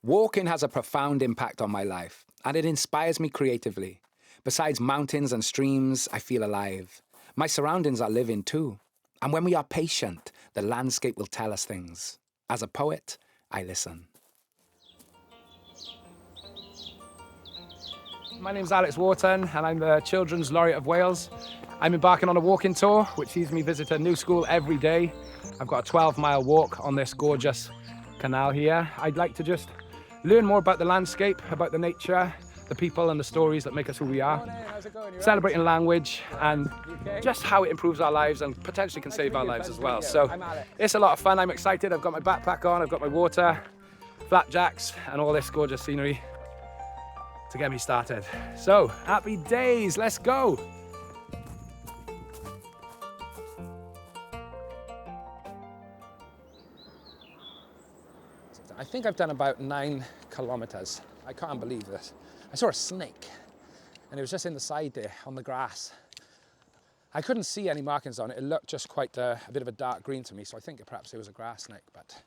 Walking has a profound impact on my life, and it inspires me creatively. Besides mountains and streams, I feel alive. My surroundings are living too. And when we are patient, the landscape will tell us things. As a poet, I listen. My name's Alex Wharton, and I'm the Children's Laureate of Wales. I'm embarking on a walking tour, which sees me visit a new school every day. I've got a 12-mile walk on this gorgeous canal here. I'd like to just learn more about the landscape, about the nature, the people and the stories that make us who we are. Celebrating language and just how it improves our lives and potentially can save our lives as well. So it's a lot of fun. I'm excited. I've got my backpack on, I've got my water, flapjacks, and all this gorgeous scenery to get me started. So, happy days, let's go. I think I've done about 9 kilometers. I can't believe this. I saw a snake and it was just in the side there on the grass. I couldn't see any markings on it. It looked just quite a bit of a dark green to me, so I think perhaps it was a grass snake, but.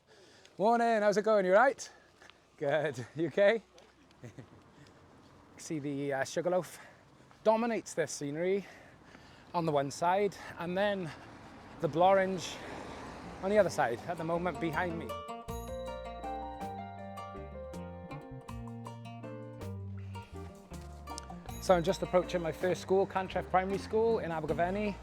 Morning, how's it going? You right? Good, you okay? See the sugarloaf dominates this scenery on the one side, and then the blorange on the other side at the moment behind me. So I'm just approaching my first school, Cantref Primary School in Abergavenny.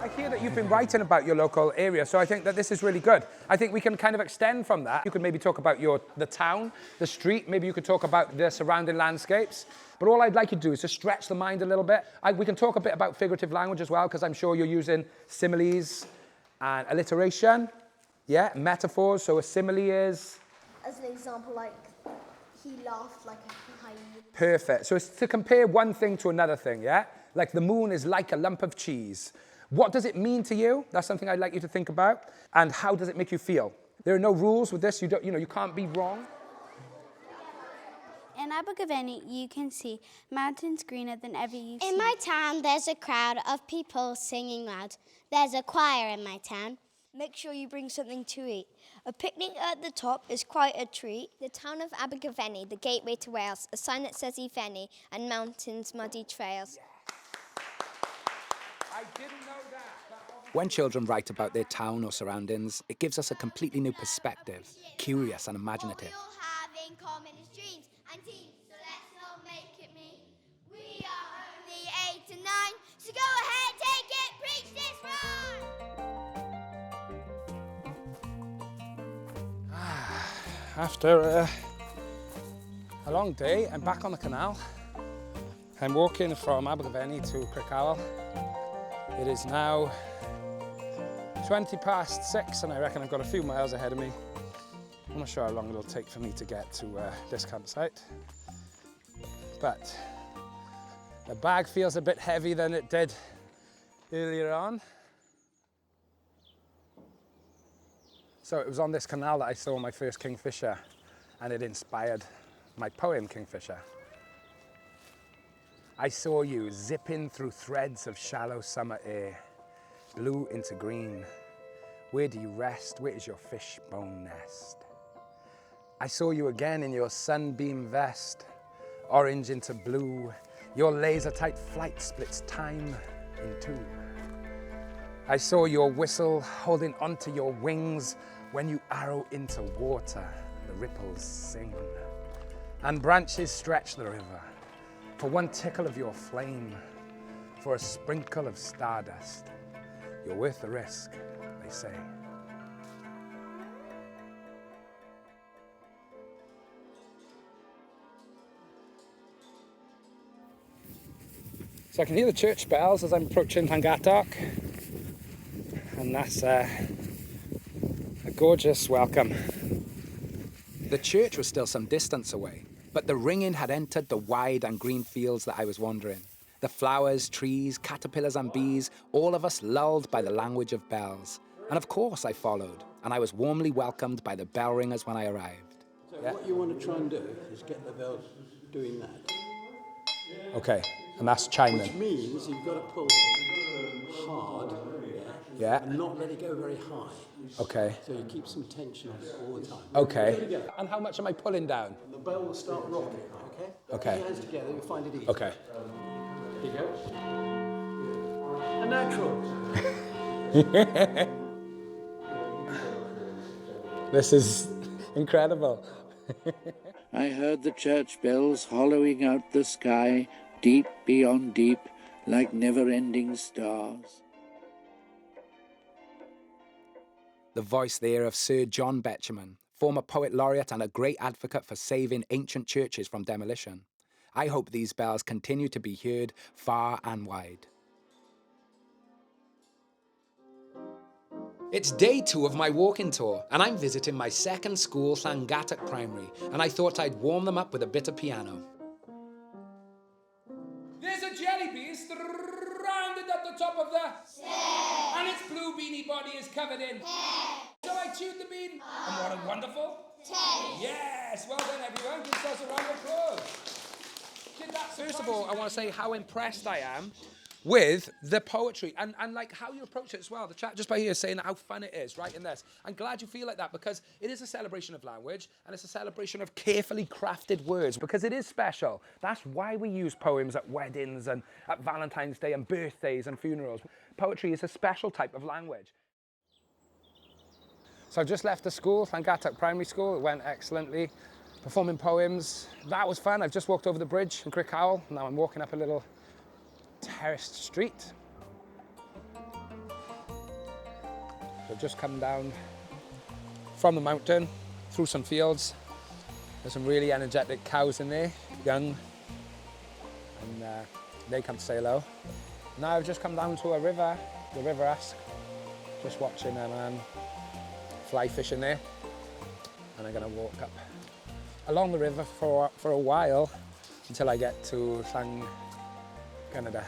I hear that you've been writing about your local area, so I think that this is really good. I think we can kind of extend from that. You could maybe talk about the town, the street, maybe you could talk about the surrounding landscapes. But all I'd like you to do is to stretch the mind a little bit. We can talk a bit about figurative language as well, because I'm sure you're using similes and alliteration, yeah, metaphors. So a simile is? As an example, like, he laughed like a hyena. Perfect. So it's to compare one thing to another thing, yeah? Like the moon is like a lump of cheese. What does it mean to you? That's something I'd like you to think about. And how does it make you feel? There are no rules with this. You can't be wrong. In Abergavenny, you can see mountains greener than ever you've seen. In my town, there's a crowd of people singing loud. There's a choir in my town. Make sure you bring something to eat. A picnic at the top is quite a treat. The town of Abergavenny, the gateway to Wales, a sign that says Ifenny, and mountains, muddy trails. I didn't know that. When children write about their town or surroundings, it gives us a completely new perspective, curious and imaginative. What we all have in common is dreams and teams, so let's not make it mean. We are only 8 and 9, so go ahead, take it, preach this rhyme. After a long day, I'm back on the canal. I'm walking from Abergavenny to Crickhowell. It is now 20 past 6 and I reckon I've got a few miles ahead of me. I'm not sure how long it'll take for me to get to this campsite. But the bag feels a bit heavy than it did earlier on. So it was on this canal that I saw my first kingfisher, and it inspired my poem, Kingfisher. I saw you zipping through threads of shallow summer air, blue into green. Where do you rest? Where is your fishbone nest? I saw you again in your sunbeam vest, orange into blue. Your laser-tight flight splits time in two. I saw your whistle holding onto your wings when you arrow into water, the ripples sing. And branches stretch the river for one tickle of your flame, for a sprinkle of stardust. You're worth the risk, they say. So I can hear the church bells as I'm approaching Talgarth, and that's a gorgeous welcome. The church was still some distance away, but the ringing had entered the wide and green fields that I was wandering. The flowers, trees, caterpillars and bees, all of us lulled by the language of bells. And of course I followed, and I was warmly welcomed by the bell ringers when I arrived. So what you want to try and do is get the bells doing that. Okay, and that's chiming. Which means you've got to pull hard, yeah, Yeah. and not let it go very high. Okay. So you keep some tension on it all the time. Okay. There we go. And how much am I pulling down? The bow will start rocking, okay? Okay. Put your hands together, you'll find it easy. Okay. Here you go. A natural. This is incredible. I heard the church bells hollowing out the sky, deep beyond deep, like never-ending stars. The voice there of Sir John Betjeman, former poet laureate and a great advocate for saving ancient churches from demolition. I hope these bells continue to be heard far and wide. It's day 2 of my walking tour, and I'm visiting my second school, Talgarth Primary, and I thought I'd warm them up with a bit of piano. There's a jelly bean stranded at the top of the stairs, and its blue beanie body is covered in hair. So I chewed the bean, and what a wonderful taste. Yes, well done everyone, give yourselves a round of applause. First of all, I want to say how impressed I am with the poetry and like how you approach it as well. The chat just by here saying how fun it is writing this. I'm glad you feel like that because it is a celebration of language and it's a celebration of carefully crafted words because it is special. That's why we use poems at weddings and at Valentine's Day and birthdays and funerals. Poetry is a special type of language. So I've just left the school, Talgarth Primary School. It went excellently. Performing poems. That was fun. I've just walked over the bridge in Crickhowell. Now I'm walking up a little terraced street. So I've just come down from the mountain, through some fields. There's some really energetic cows in there, young, and they come to say hello. Now I've just come down to a river, the River Usk, just watching a man fly fishing there, and I'm gonna walk up along the river for a while until I get to Canada.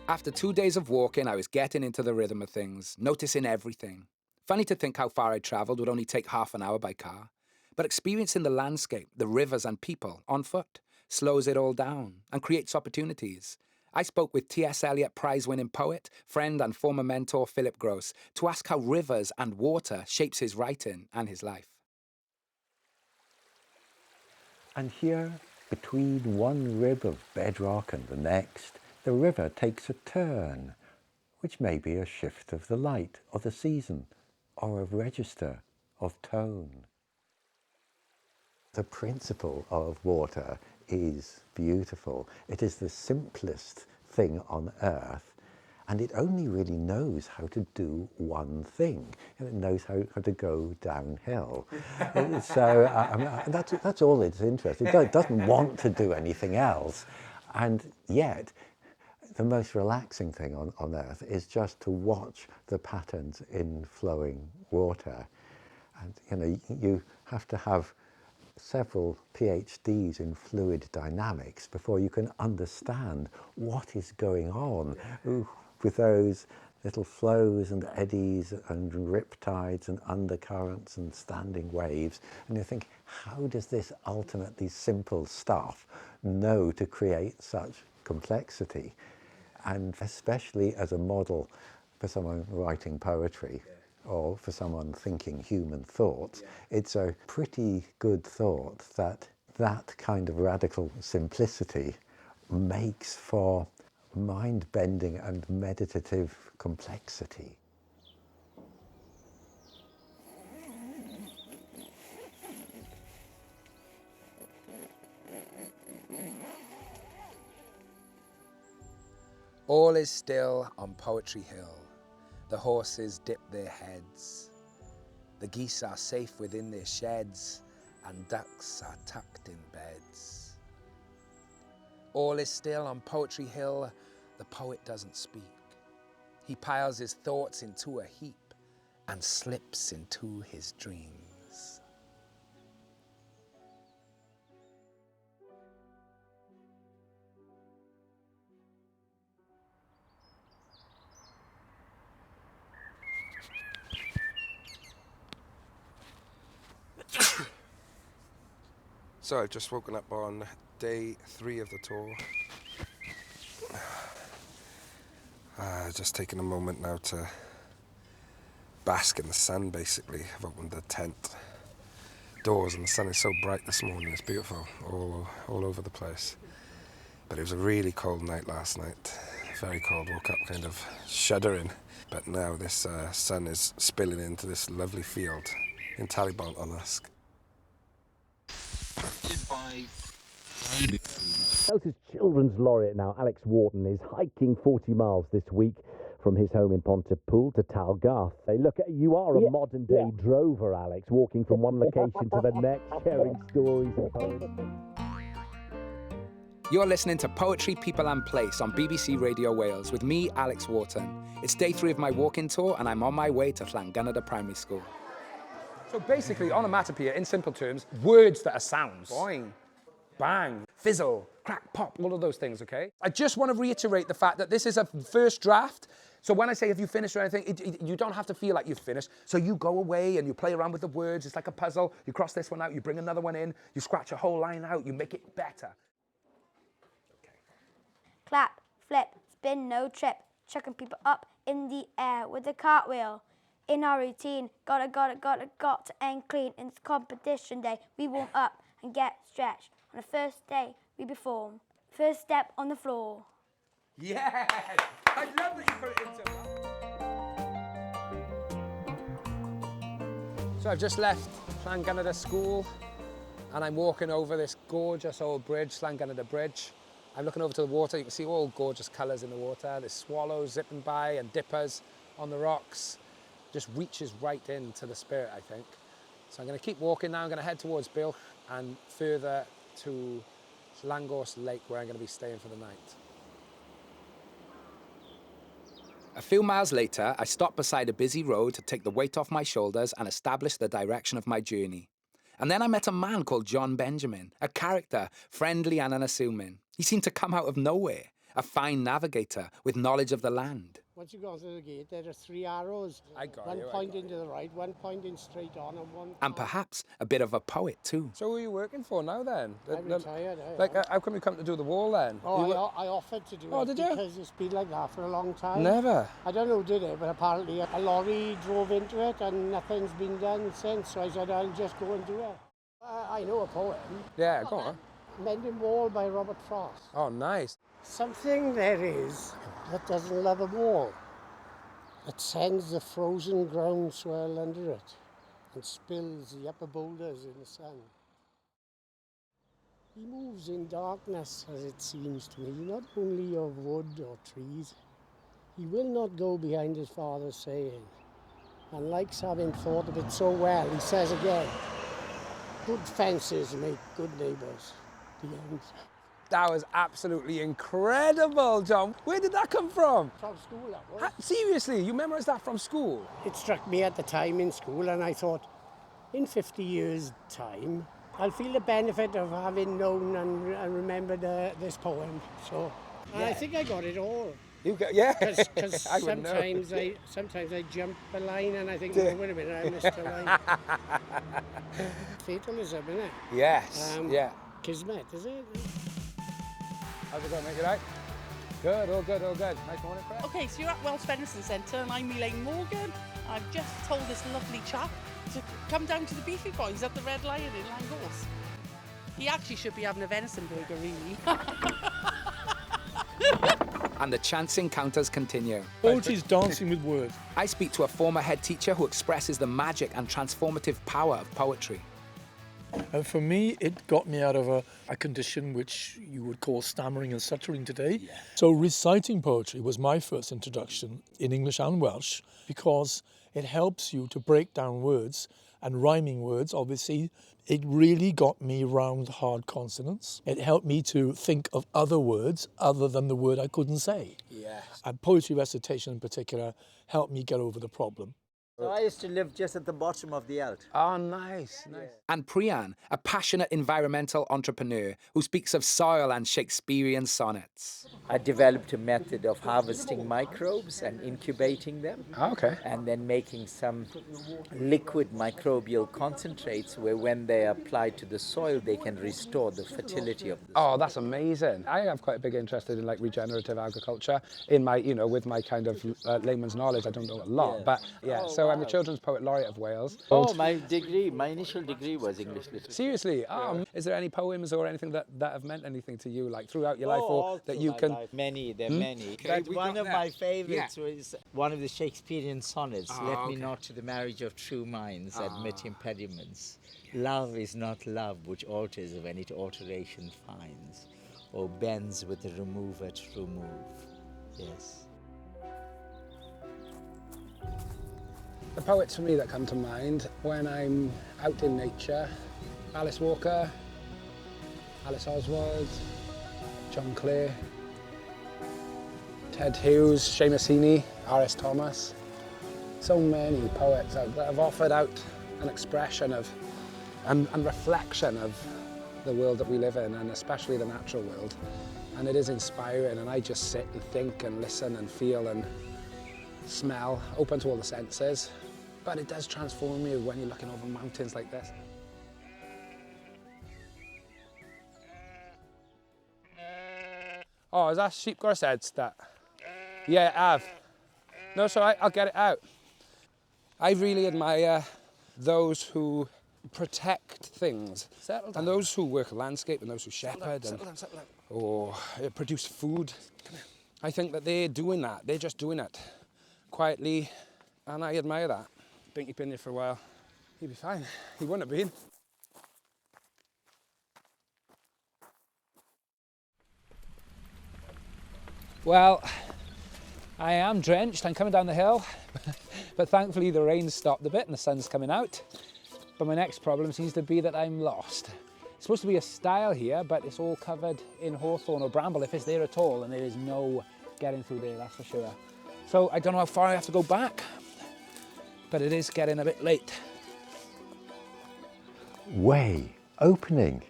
After 2 days of walking, I was getting into the rhythm of things, noticing everything. Funny to think how far I travelled would only take half an hour by car. But experiencing the landscape, the rivers and people on foot slows it all down and creates opportunities. I spoke with T.S. Eliot prize-winning poet, friend and former mentor Philip Gross to ask how rivers and water shapes his writing and his life. And here, between one rib of bedrock and the next, the river takes a turn, which may be a shift of the light or the season, or a register of tone. The principle of water is beautiful. It is the simplest thing on earth, and it only really knows how to do one thing. It knows how to go downhill. So that's all it's interested in. It doesn't want to do anything else. And yet, the most relaxing thing on earth is just to watch the patterns in flowing water. And you have to have several PhDs in fluid dynamics before you can understand what is going on with those little flows and eddies and riptides and undercurrents and standing waves. And you think, how does this ultimately simple stuff know to create such complexity? And especially as a model for someone writing poetry, or for someone thinking human thoughts, it's a pretty good thought that that kind of radical simplicity makes for mind-bending and meditative complexity. All is still on Poetry Hill. The horses dip their heads. The geese are safe within their sheds, and ducks are tucked in beds. All is still on Poetry Hill. The poet doesn't speak. He piles his thoughts into a heap and slips into his dreams. So I've just woken up on day 3 of the tour. Just taking a moment now to bask in the sun, basically. I've opened the tent doors and the sun is so bright this morning. It's beautiful all over the place. But it was a really cold night last night. Very cold. Woke up kind of shuddering. But now this sun is spilling into this lovely field in Talgarth on Usk. Welsh's children's laureate now, Alex Wharton, is hiking 40 miles this week from his home in Pontypool to Talgarth. Hey, look, you are a modern-day drover, Alex, walking from one location to the next, sharing stories and poems. You're listening to Poetry, People and Place on BBC Radio Wales with me, Alex Wharton. It's day 3 of my walking tour and I'm on my way to Llangynnyd Primary School. So basically, onomatopoeia, in simple terms, words that are sounds. Boing, bang, fizzle, crack, pop, all of those things, okay? I just want to reiterate the fact that this is a first draft. So when I say, have you finished or anything, you don't have to feel like you've finished. So you go away and you play around with the words. It's like a puzzle. You cross this one out, you bring another one in, you scratch a whole line out, you make it better. Clap, flip, spin, no trip. Chucking people up in the air with a cartwheel. In our routine, got to end clean. It's competition day. We warm up and get stretched. On the first day, we perform. First step on the floor. Yes! I love that you put it into. So I've just left Llangynnyd School and I'm walking over this gorgeous old bridge, Llangynnyd Bridge. I'm looking over to the water. You can see all gorgeous colours in the water. There's swallows zipping by and dippers on the rocks. Just reaches right into the spirit, I think. So I'm going to keep walking now. I'm going to head towards Bilch and further to Llangorst Lake, where I'm going to be staying for the night. A few miles later, I stopped beside a busy road to take the weight off my shoulders and establish the direction of my journey. And then I met a man called John Benjamin, a character, friendly and unassuming. He seemed to come out of nowhere, a fine navigator with knowledge of the land. Once you go through the gate, there are 3 arrows. One pointing to the right, one pointing straight on, and one... And perhaps a bit of a poet too. So who are you working for now then? I'm retired. How come you come to do the wall then? Oh, I offered to do it. Did you? Because it's been like that for a long time. Never. I don't know who did it, but apparently a lorry drove into it and nothing's been done since. So I said, I'll just go and do it. I know a poem. Yeah, go on. Mending Wall by Robert Frost. Oh, nice. Something there is that doesn't love a wall. It sends the frozen ground swell under it and spills the upper boulders in the sun. He moves in darkness, as it seems to me, not only of wood or trees. He will not go behind his father's saying, and likes having thought of it so well, he says again, good fences make good neighbours. The end. That was absolutely incredible, John. Where did that come from? From school, that was. Seriously, you memorised that from school? It struck me at the time in school, and I thought, in 50 years' time, I'll feel the benefit of having known and remembered this poem. So, and I think I got it all. Yeah. Because sometimes I jump a line and I think, oh, wait a minute, I missed a line. Fatalism, isn't it? Yes. Yeah. Kismet, is it? How's it going, mate? You right? Good, all good, all good. Nice morning, Fred. Okay, so you're at Welsh Venison Centre and I'm Elaine Morgan. I've just told this lovely chap to come down to the Beefy Boys at the Red Lion in Llangorst. He actually should be having a venison burger, really. And the chance encounters continue. Poetry is dancing with words. I speak to a former head teacher who expresses the magic and transformative power of poetry. And for me, it got me out of a condition which you would call stammering and stuttering today. Yeah. So reciting poetry was my first introduction in English and Welsh because it helps you to break down words and rhyming words, obviously. It really got me round hard consonants. It helped me to think of other words other than the word I couldn't say. Yes. And poetry recitation in particular helped me get over the problem. So I used to live just at the bottom of the Elt. Oh, nice, nice. And Priyan, a passionate environmental entrepreneur who speaks of soil and Shakespearean sonnets. I developed a method of harvesting microbes and incubating them. Okay. And then making some liquid microbial concentrates where when they are applied to the soil, they can restore the fertility of the soil. Oh, that's amazing. I have quite a big interest in like regenerative agriculture. In my, with my kind of layman's knowledge, I don't know a lot, but yeah. Oh, so I'm the wow. Children's Poet Laureate of Wales. Oh, my initial degree was English literature. Seriously? Is there any poems or anything that have meant anything to you, like throughout your life, or that you can? Life. Many, there are many. Okay, But one of my favorites was one of the Shakespearean sonnets. Let me not to the marriage of true minds admit impediments. Love is not love which alters when it alteration finds, or bends with the remover to remove. Yes. The poets for me that come to mind when I'm out in nature: Alice Walker, Alice Oswald, John Clare, Ted Hughes, Seamus Heaney, R.S. Thomas. So many poets that have offered out an expression of and reflection of the world that we live in, and especially the natural world. And it is inspiring, and I just sit and think and listen and feel and smell, open to all the senses. But it does transform you when you're looking over mountains like this. Oh, is that sheep got a head that? Yeah, I have. No, it's all right, I'll get it out. I really admire those who protect things. And those who work landscape and those who shepherd or produce food. I think that they're doing that. They're just doing it quietly, and I admire that. Binky been here for a while. He'd be fine. He wouldn't have been. Well, I am drenched. I'm coming down the hill, but thankfully the rain stopped a bit and the sun's coming out. But my next problem seems to be that I'm lost. It's supposed to be a stile here, but it's all covered in hawthorn or bramble, if it's there at all, and there is no getting through there, that's for sure. So I don't know how far I have to go back, but it is getting a bit late. Way opening,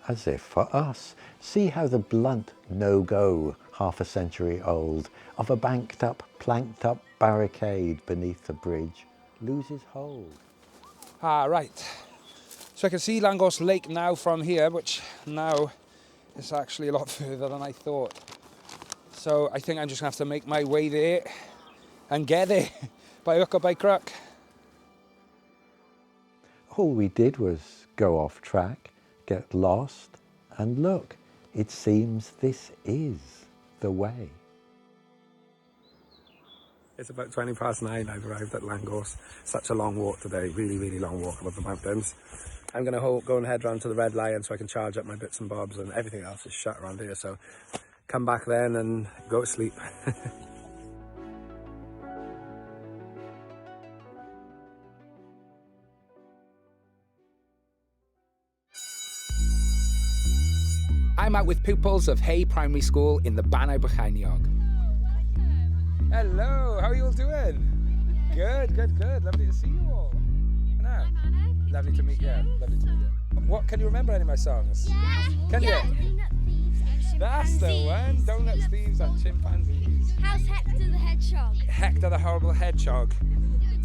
as if for us. See how the blunt no-go, half a century old, of a banked up, planked up barricade beneath the bridge loses hold. Ah, right. So I can see Llangors Lake now from here, which now is actually a lot further than I thought. So I think I'm just gonna have to make my way there and get there by hook or by crook. All we did was go off track, get lost, and look, it seems this is the way. It's about 20 past 9, I've arrived at Llangors. Such a long walk today, really, really long walk above the mountains. I'm going to go and head round to the Red Lion so I can charge up my bits and bobs, and everything else is shut around here, so come back then and go to sleep. I'm out with pupils of Hay Primary School in the Banau Brycheiniog. Hello, how are you all doing? Good, good, good. Lovely to see you all. No. Lovely to meet you. Lovely to meet you. What, can you remember any of my songs? Yeah. Can yeah. you? That's the one. Donuts, thieves and chimpanzees. How's Hector the Hedgehog? Hector the horrible hedgehog.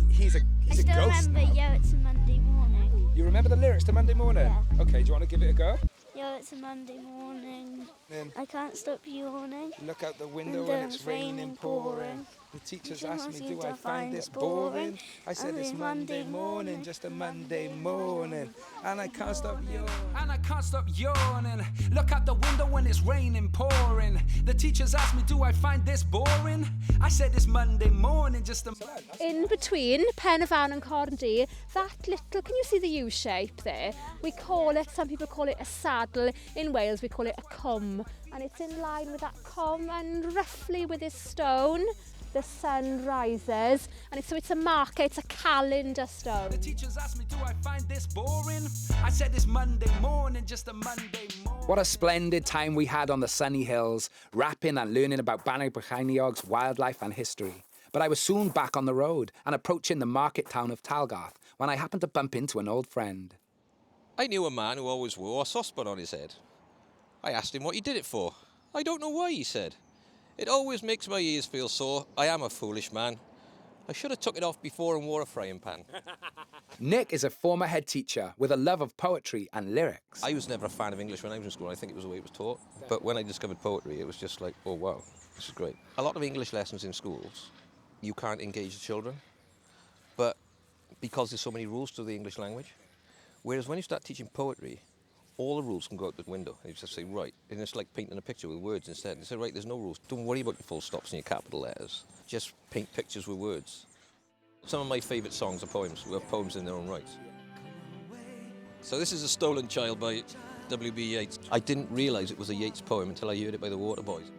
He's a I ghost still remember, now. yo, it's a Monday morning. You remember the lyrics to Monday Morning? Yeah. Okay, do you want to give it a go? Yo, it's a Monday morning. Then I can't stop yawning. look out the window and it's raining, pouring. The teachers asked me, do I find this boring? I said it's Monday morning, just a Monday morning. And I can't stop yawning. And I can't stop yawning. Look out the window when it's raining, pouring. The teachers asked me, do I find this boring? I said it's Monday morning, just a... In between Penavon and Corndy, that little, can you see the U shape there? We call it, some people call it a saddle. In Wales we call it a cum. And it's in line with that cum, and roughly with this stone, the sun rises, and so it's a marker, it's a calendar stone. The teachers asked me, do I find this boring? I said it's Monday morning, just a Monday morning. What a splendid time we had on the sunny hills, rapping and learning about Banau Brycheiniog's wildlife and history. But I was soon back on the road and approaching the market town of Talgarth when I happened to bump into an old friend. I knew a man who always wore a saucepan on his head. I asked him what he did it for. I don't know why, he said. It always makes my ears feel sore. I am a foolish man. I should have took it off before and wore a frying pan. Nick is a former head teacher with a love of poetry and lyrics. I was never a fan of English when I was in school. I think it was the way it was taught. But when I discovered poetry, it was just like, oh, wow, this is great. A lot of English lessons in schools, you can't engage the children. But because there's so many rules to the English language. Whereas when you start teaching poetry, all the rules can go out the window. And you just say, right, and it's like painting a picture with words instead. You say, right, there's no rules. Don't worry about your full stops and your capital letters. Just paint pictures with words. Some of my favourite songs are poems, who have poems in their own right. So this is A Stolen Child by W.B. Yeats. I didn't realise it was a Yeats poem until I heard it by the Waterboys.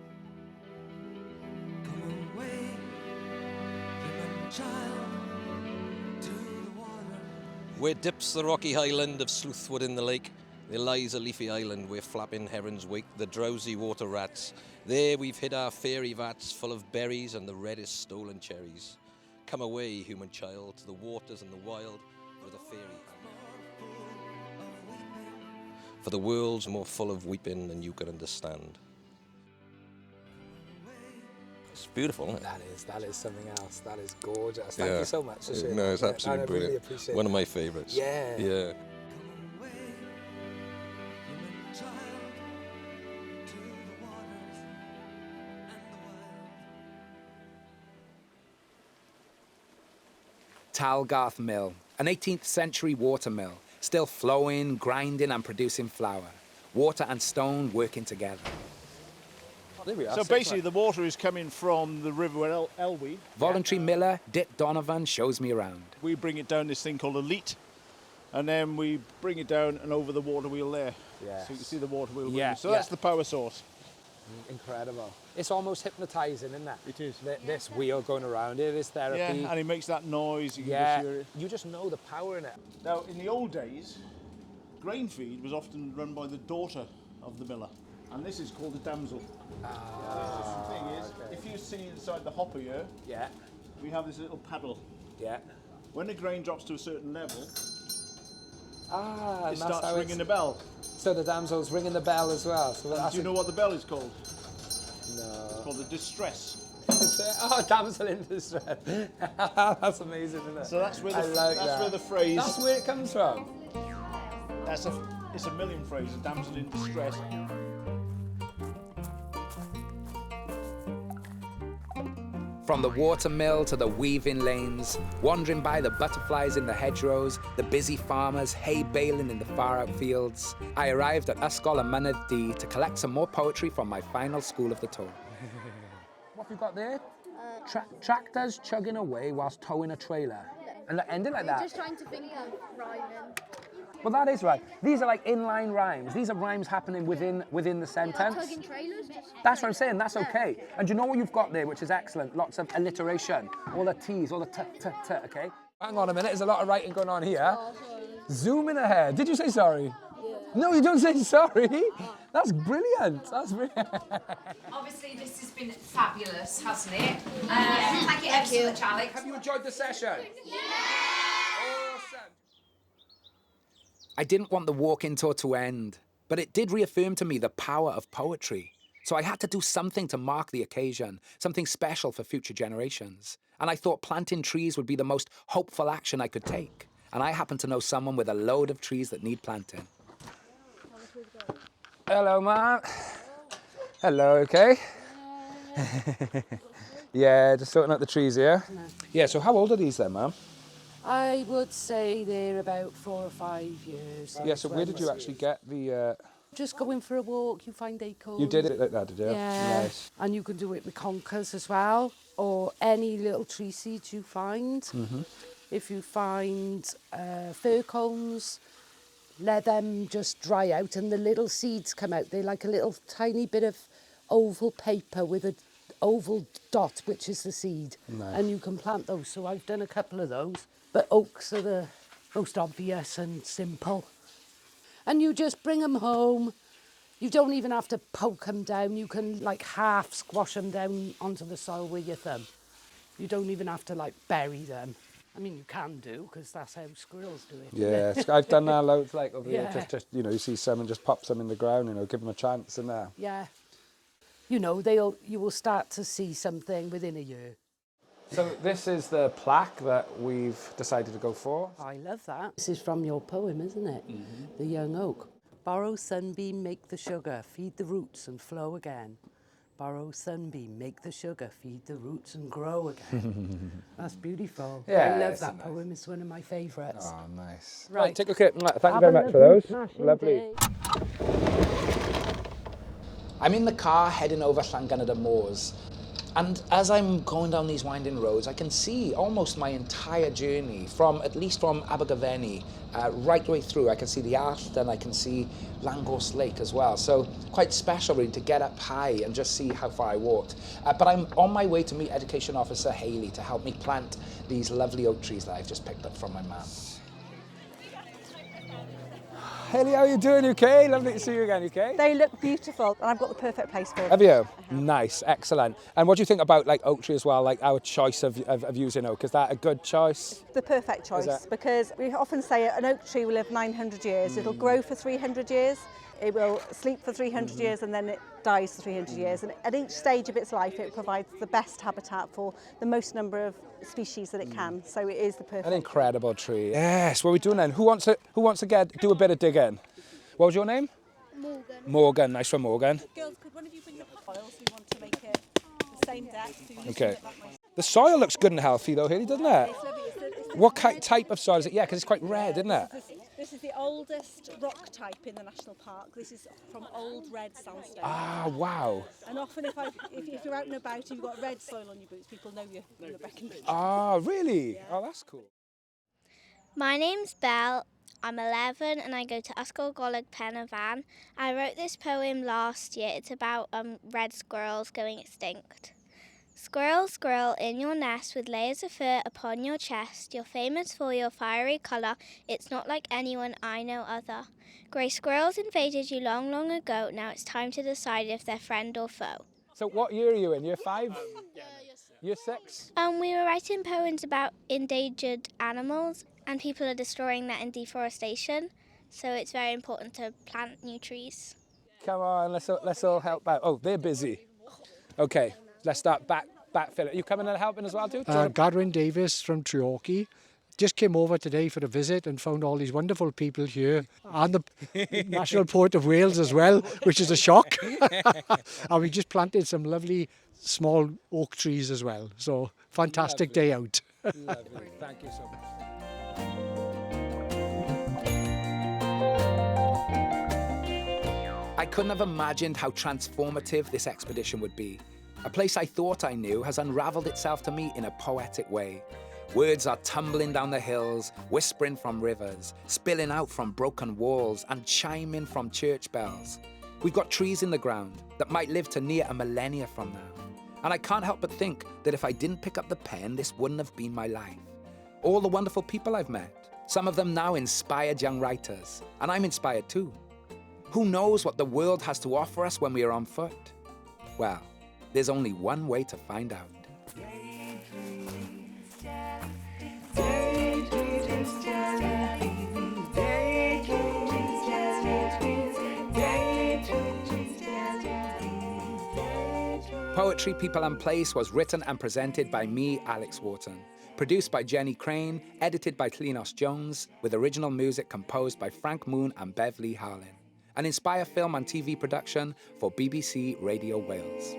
Where dips the rocky highland of Sleuthwood in the lake, there lies a leafy island where flapping herons wake the drowsy water rats. There we've hid our fairy vats full of berries and the reddest stolen cherries. Come away, human child, to the waters and the wild, where the fairy hang. For the world's more full of weeping than you can understand. It's beautiful, isn't it? That is something else. That is gorgeous. Thank you so much for sharing. No, it's that. absolutely I brilliant. Really appreciate One of my favourites. Yeah. Yeah. Talgarth Mill, an 18th century water mill, still flowing, grinding and producing flour. Water and stone working together. Oh, there we are. So basically the water is coming from the river Elwy. Voluntary miller Dick Donovan shows me around. We bring it down this thing called a leat, and then we bring it down and over the water wheel there. Yeah. So you can see the water wheel. Yeah. So that's the power source. Incredible. It's almost hypnotising, isn't it? It is. This wheel going around it is therapy. Yeah, and it makes that noise. You can yeah, just hear it. you just know the power in it. Now, in the old days, grain feed was often run by the daughter of the miller, and this is called a damsel. The thing is, if you see inside the hopper here, yeah, we have this little paddle. Yeah. When the grain drops to a certain level, it starts ringing the bell. So the damsel's ringing the bell as well. So do you know what the bell is called? No. It's called the distress. Oh, damsel in distress. That's amazing, isn't it? So that's where the, where the phrase. That's where it comes from. It's a million phrase, a damsel in distress. From the water mill to the weaving lanes, wandering by the butterflies in the hedgerows, the busy farmers hay baling in the far-out fields, I arrived at Ysgol y Mynydd Du to collect some more poetry from my final school of the tour. What have you got there? Tractors chugging away whilst towing a trailer. And ending like that. Just trying to think of rhyming. Well, that is right. These are like inline rhymes. These are rhymes happening within the sentence. Like tugging trailers? That's what I'm saying. That's okay. And you know what you've got there, which is excellent? Lots of alliteration. All the T's, all the t, okay? Hang on a minute. There's a lot of writing going on here. Zooming ahead. Did you say sorry? Yeah. No, you don't say sorry. That's brilliant. That's brilliant. Obviously, this has been fabulous, hasn't it? Thank you ever so much, Alex. Have you enjoyed the session? Yeah! Awesome. I didn't want the walk-in tour to end, but it did reaffirm to me the power of poetry. So I had to do something to mark the occasion, something special for future generations. And I thought planting trees would be the most hopeful action I could take. And I happen to know someone with a load of trees that need planting. Hello, Mum. Hello, okay? Yeah, just sorting out the trees here. Yeah, so how old are these then, Mum? I would say they're about 4 or 5 years. Yeah, so where did you actually get the... Just going for a walk, you find acorns. You did it like that, did you? Yeah. Nice. And you can do it with conkers as well, or any little tree seeds you find. Mm-hmm. If you find fir cones, let them just dry out and the little seeds come out. They're like a little tiny bit of oval paper with an oval dot, which is the seed. Nice. And you can plant those. So I've done a couple of those. But oaks are the most obvious and simple. And you just bring them home. You don't even have to poke them down. You can like half squash them down onto the soil with your thumb. You don't even have to like bury them. I mean, you can do, because that's how squirrels do it. Yeah, I've done that loads, like over Yeah. here. Just you know, you see someone just pops them in the ground, you know, give them a chance in there. Yeah. You know, you will start to see something within a year. So this is the plaque that we've decided to go for. I love that. This is from your poem, isn't it? The Young Oak. Borrow sunbeam, make the sugar, feed the roots and flow again. Borrow sunbeam, make the sugar, feed the roots and grow again. That's beautiful. Yeah, I love it's that nice. poem. It's one of my favourites. Oh, nice. Right. Take a look at it. Thank you Have very a much for those. smashing Lovely. day. I'm in the car heading over Llangynnyd Moors, and as I'm going down these winding roads, I can see almost my entire journey at least from Abergavenny right the way through. I can see the Allt and I can see Llangorse Lake as well. So quite special really to get up high and just see how far I walked. But I'm on my way to meet Education Officer Hayley to help me plant these lovely oak trees that I've just picked up from my mum. Hayley, how are you doing? You okay? Lovely to see you again. You okay? They look beautiful, and I've got the perfect place for them. Have you? Nice, excellent. And what do you think about like oak tree as well? Like our choice of using oak, is that a good choice? The perfect choice, because we often say an oak tree will live 900 years. It'll grow for 300 years. It will sleep for 300 years and then it dies for 300 years. And at each stage of its life, it provides the best habitat for the most number of species that it can. So it is the perfect. An incredible tree. Yes, what are we doing then? Who wants to do a bit of digging? What was your name? Morgan. Morgan, nice one, Morgan. Girls, could one of you bring your piles? We want to make it the same depth. So you Okay. The soil looks good and healthy though, Hayley, doesn't it? What type of soil is it? Yeah, because it's quite red, isn't it? This is the oldest rock type in the national park. This is from old red sandstone. Ah, wow. And often if you're out and about and you've got red soil on your boots, people know you're the Brecon. Ah, really? Yeah. Oh, that's cool. My name's Belle. I'm 11 and I go to Ysgol Goleg Penafan. I wrote this poem last year. It's about red squirrels going extinct. Squirrel, squirrel, in your nest with layers of fur upon your chest. You're famous for your fiery colour. It's not like anyone I know other. Grey squirrels invaded you long, long ago. Now it's time to decide if they're friend or foe. So what year are you in? Year 5? Year 6? We were writing poems about endangered animals, and people are destroying that in deforestation. So it's very important to plant new trees. Come on, let's all help out. Oh, they're busy. Okay, let's start backfill it. You coming and helping as well, too? Gadwin Davis from Treorchy. Just came over today for a visit and found all these wonderful people here and the National Poet of Wales as well, which is a shock. And we just planted some lovely small oak trees as well. So fantastic day out. Lovely. Thank you so much. I couldn't have imagined how transformative this expedition would be. A place I thought I knew has unravelled itself to me in a poetic way. Words are tumbling down the hills, whispering from rivers, spilling out from broken walls, and chiming from church bells. We've got trees in the ground that might live to near a millennia from now. And I can't help but think that if I didn't pick up the pen, this wouldn't have been my life. All the wonderful people I've met, some of them now inspired young writers, and I'm inspired too. Who knows what the world has to offer us when we are on foot? Well, there's only one way to find out. Poetry, People and Place was written and presented by me, Alex Wharton. Produced by Jenny Crane, edited by Tlinos Jones, with original music composed by Frank Moon and Bev Lee Harlin. An Inspire film and TV production for BBC Radio Wales.